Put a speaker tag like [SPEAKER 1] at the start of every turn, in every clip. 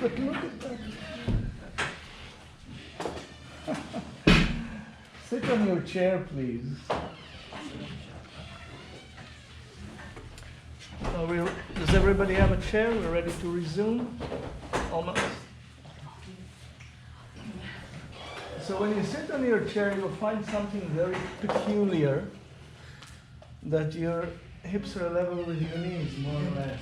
[SPEAKER 1] But look at that. Sit on your chair, please. Does everybody have a chair? We're ready to resume? Almost. So when you sit on your chair, you'll find something very peculiar, that your hips are level with your knees, more or less.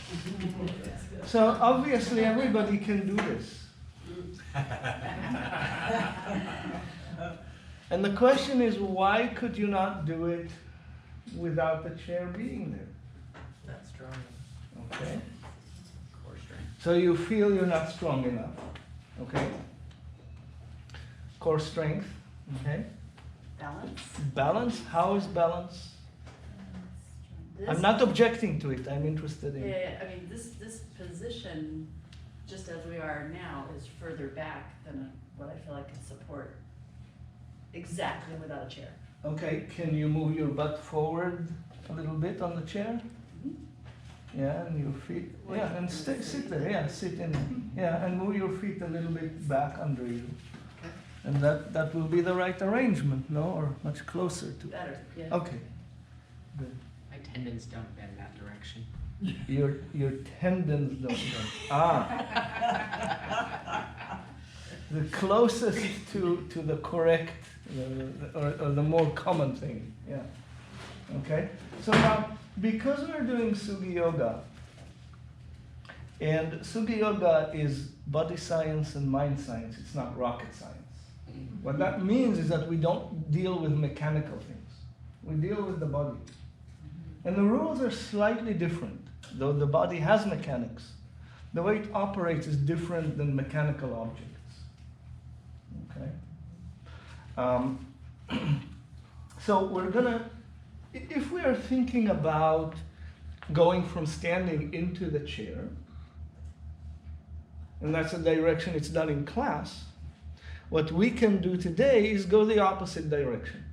[SPEAKER 1] So obviously everybody can do this. And the question is, why could you not do it without the chair being there?
[SPEAKER 2] That's strong.
[SPEAKER 1] Okay.
[SPEAKER 2] Core strength.
[SPEAKER 1] So you feel you're not strong enough. Okay. Core strength. Okay.
[SPEAKER 3] Balance.
[SPEAKER 1] Balance. How is balance? I'm not objecting to it. I'm interested in.
[SPEAKER 3] Yeah, I mean, this position, just as we are now, is further back than what I feel I can support exactly without a chair.
[SPEAKER 1] Okay. Can you move your butt forward a little bit on the chair? Yeah, and your feet. Yeah, and sit there. Yeah, sit in. Yeah, and move your feet a little bit back under you.
[SPEAKER 3] Okay.
[SPEAKER 1] And that will be the right arrangement, no? Or much closer to.
[SPEAKER 3] Better, yeah.
[SPEAKER 1] Okay. Good.
[SPEAKER 2] My tendons don't bend that direction.
[SPEAKER 1] Your tendons don't bend. The closest to the correct, or the more common thing. Yeah. Okay. So now, because we're doing Sugi Yoga, and Sugi Yoga is body science and mind science, it's not rocket science. What that means is that we don't deal with mechanical things. We deal with the body. And the rules are slightly different. Though the body has mechanics, the way it operates is different than mechanical objects. Okay? So we're gonna, if we are thinking about going from standing into the chair, and that's a direction it's done in class, what we can do today is go the opposite direction.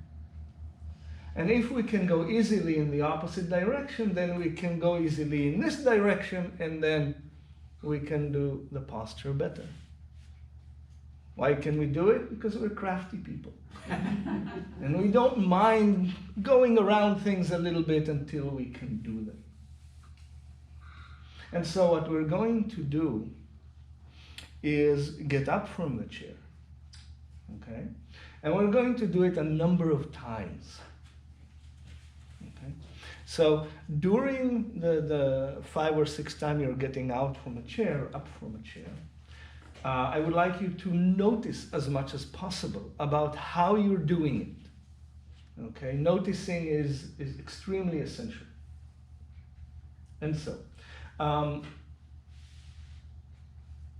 [SPEAKER 1] And if we can go easily in the opposite direction, then we can go easily in this direction, and then we can do the posture better. Why can we do it? Because we're crafty people. And we don't mind going around things a little bit until we can do them. And so what we're going to do is get up from the chair. Okay? And we're going to do it a number of times. Okay? So during the 5 or 6 times you're getting out from a chair, up from a chair, I would like you to notice as much as possible about how you're doing it. Okay? Noticing is extremely essential. And so,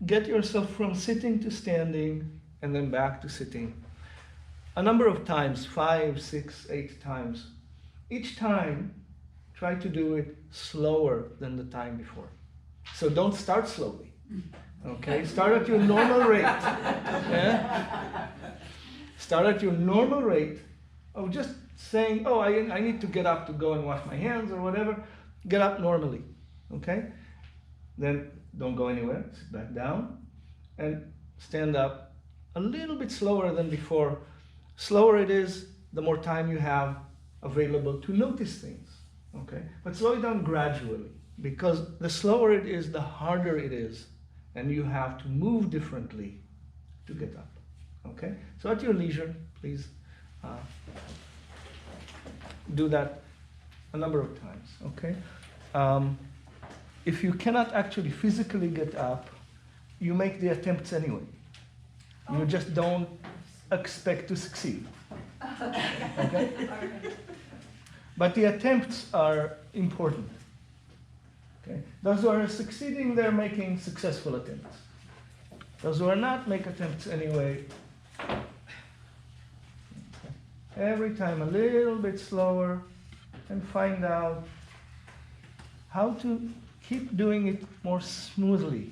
[SPEAKER 1] get yourself from sitting to standing and then back to sitting a number of times, 5, 6, 8 times. Each time, try to do it slower than the time before. So don't start slowly. Okay, start at your normal rate. Yeah? Start at your normal rate of just saying, oh, I need to get up to go and wash my hands or whatever. Get up normally. Okay? Then don't go anywhere. Sit back down and stand up a little bit slower than before. Slower it is, the more time you have available to notice things. Okay? But slow it down gradually, because the slower it is, the harder it is. And you have to move differently to get up. Okay? So at your leisure, please do that a number of times. Okay? If you cannot actually physically get up, you make the attempts anyway. You just don't expect to succeed. Okay? But the attempts are important. Okay? Those who are succeeding, they're making successful attempts. Those who are not, make attempts anyway. Okay. Every time a little bit slower, and find out how to keep doing it more smoothly,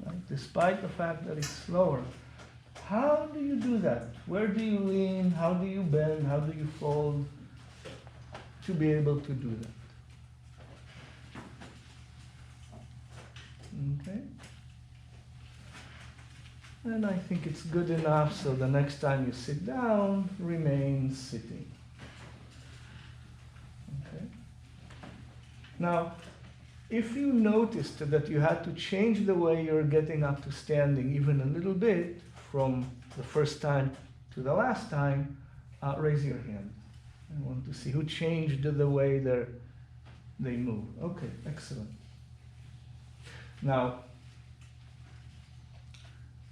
[SPEAKER 1] right? Despite the fact that it's slower. How do you do that? Where do you lean? How do you bend? How do you fold to be able to do that? Okay. And I think it's good enough, so the next time you sit down, remain sitting. Okay? Now, if you noticed that you had to change the way you're getting up to standing even a little bit from the first time to the last time, raise your hand. I want to see who changed the way they move. Okay, excellent. Now,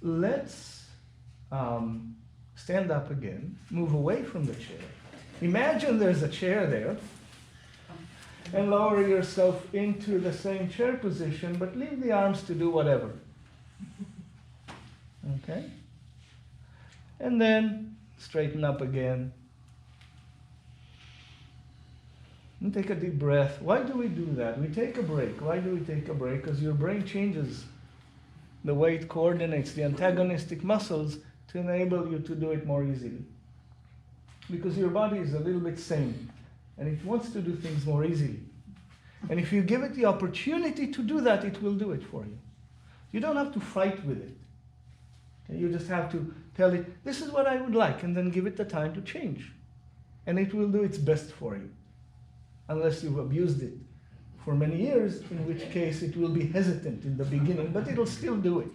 [SPEAKER 1] let's stand up again, move away from the chair. Imagine there's a chair there, and lower yourself into the same chair position, but leave the arms to do whatever. Okay? And then straighten up again. And take a deep breath. Why do we do that? We take a break. Why do we take a break? Because your brain changes the way it coordinates the antagonistic muscles to enable you to do it more easily. Because your body is a little bit sane, and it wants to do things more easily. And if you give it the opportunity to do that, it will do it for you. You don't have to fight with it. Okay? You just have to tell it, this is what I would like, and then give it the time to change. And it will do its best for you. Unless you've abused it for many years, in which case it will be hesitant in the beginning, but it'll still do it.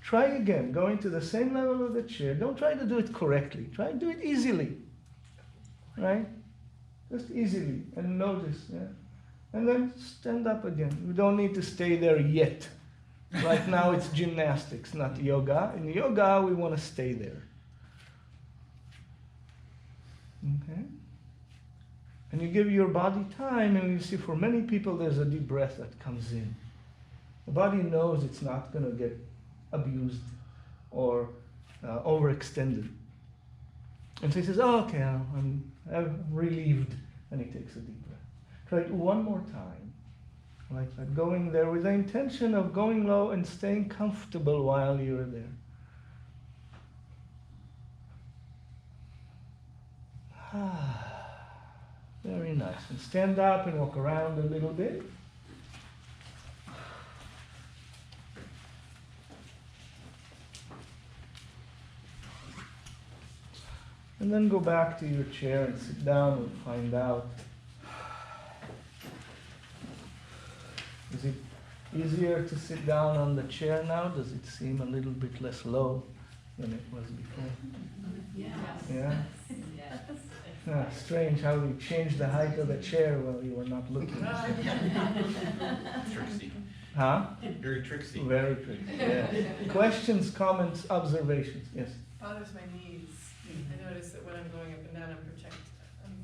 [SPEAKER 1] Try again, going to the same level of the chair. Don't try to do it correctly. Try to do it easily. Right? Just easily, and notice. Yeah? And then stand up again. You don't need to stay there yet. Right now it's gymnastics, not yoga. In yoga, we want to stay there. Okay? And you give your body time, and you see for many people there's a deep breath that comes in. The body knows it's not going to get abused or overextended. And so he says, oh, okay, I'm relieved. And he takes a deep breath. Try it one more time, like that, going there with the intention of going low and staying comfortable while you're there. Very nice. And stand up and walk around a little bit. And then go back to your chair and sit down and find out. Is it easier to sit down on the chair now? Does it seem a little bit less low than it was before?
[SPEAKER 3] Yes.
[SPEAKER 1] Yeah?
[SPEAKER 3] Yes.
[SPEAKER 1] Strange how you changed the height of the chair while you were not looking.
[SPEAKER 4] Tricksy.
[SPEAKER 1] Huh?
[SPEAKER 4] Very tricksy.
[SPEAKER 1] Very tricky. Yeah. Questions, comments, observations? Yes.
[SPEAKER 5] Bothers my knees. I notice that when I'm going up and down, I'm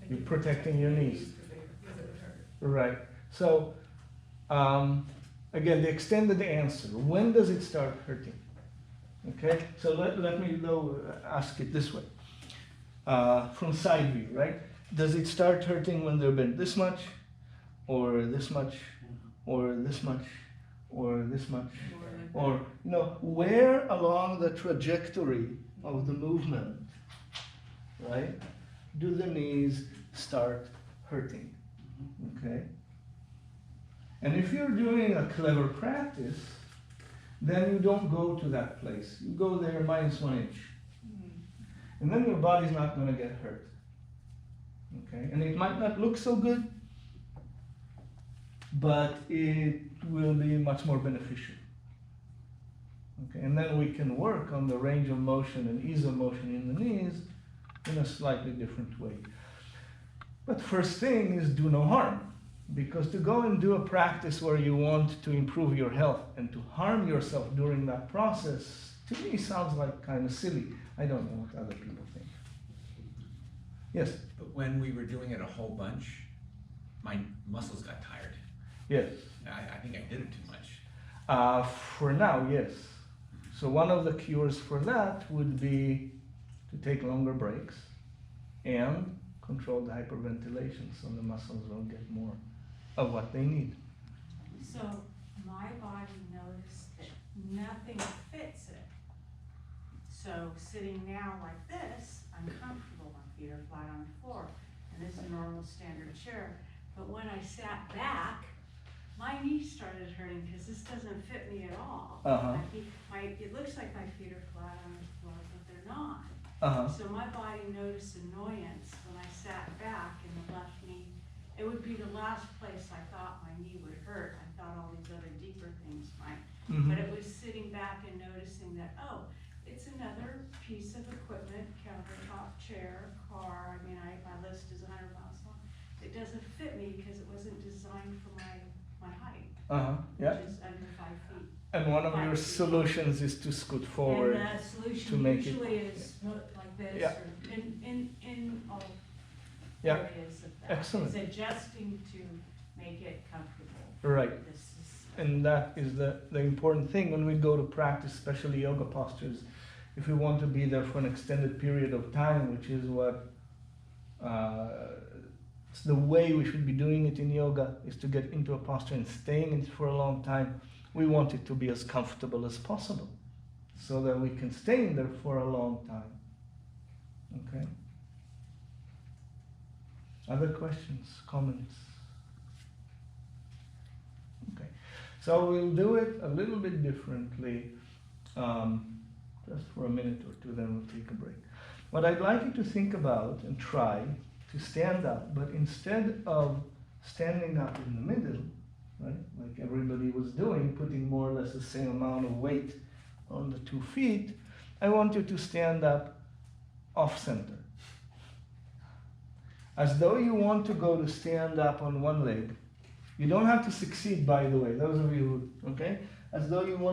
[SPEAKER 1] You're protecting your knees.
[SPEAKER 5] Because it would hurt.
[SPEAKER 1] Right. So, again, the extended answer. When does it start hurting? Okay. So let me though ask it this way. From side view, right? Does it start hurting when they're bent this much, or this much, or this much, or this much, or where along the trajectory of the movement, right? Do the knees start hurting? Okay. And if you're doing a clever practice, then you don't go to that place. You go there -1 inch. And then your body's not going to get hurt. Okay? And it might not look so good, but it will be much more beneficial. Okay? And then we can work on the range of motion and ease of motion in the knees in a slightly different way. But first thing is do no harm. Because to go and do a practice where you want to improve your health and to harm yourself during that process, to me sounds like kind of silly. I don't know what other people think. Yes?
[SPEAKER 4] But when we were doing it a whole bunch, my muscles got tired.
[SPEAKER 1] Yes.
[SPEAKER 4] I think I did it too much.
[SPEAKER 1] For now, yes. So one of the cures for that would be to take longer breaks and control the hyperventilation so the muscles don't get more of what they need.
[SPEAKER 6] So my body noticed that nothing fits it. So sitting now like this, I'm comfortable, my feet are flat on the floor, and this is a normal standard chair. But when I sat back, my my knee started hurting because this doesn't fit me at all.
[SPEAKER 1] Uh-huh.
[SPEAKER 6] It looks like my feet are flat on the floor, but they're not.
[SPEAKER 1] Uh-huh.
[SPEAKER 6] So my body noticed annoyance when I sat back and the left knee, it would be the last place I thought my knee would hurt. I thought all these other deeper things might.
[SPEAKER 1] Mhm.
[SPEAKER 6] But it was sitting back and noticing that, oh, it's another piece of equipment, countertop, chair, car. I mean, my list is 100 miles long. It doesn't fit me because it wasn't designed for my height,
[SPEAKER 1] Uh-huh. Yeah.
[SPEAKER 6] which is under 5 feet.
[SPEAKER 1] And one of your
[SPEAKER 6] 5 feet.
[SPEAKER 1] solutions is to scoot forward.
[SPEAKER 6] And the
[SPEAKER 1] to
[SPEAKER 6] solution
[SPEAKER 1] make it-
[SPEAKER 6] usually is like this,
[SPEAKER 1] Yeah.
[SPEAKER 6] or in all
[SPEAKER 1] Yeah.
[SPEAKER 6] areas of that.
[SPEAKER 1] Excellent.
[SPEAKER 6] It's adjusting to make it comfortable.
[SPEAKER 1] Right.
[SPEAKER 6] This is.
[SPEAKER 1] And that is the important thing when we go to practice, especially yoga postures. If we want to be there for an extended period of time, which is what it's the way we should be doing it in yoga, is to get into a posture and staying in it for a long time. We want it to be as comfortable as possible so that we can stay in there for a long time. Okay? Other questions, comments? Okay. So we'll do it a little bit differently, just for a minute or two, then we'll take a break. What I'd like you to think about and try to stand up, but instead of standing up in the middle, right, like everybody was doing, putting more or less the same amount of weight on the 2 feet, I want you to stand up off center. As though you want to go to stand up on one leg. You don't have to succeed, by the way, those of you who, okay? As though you want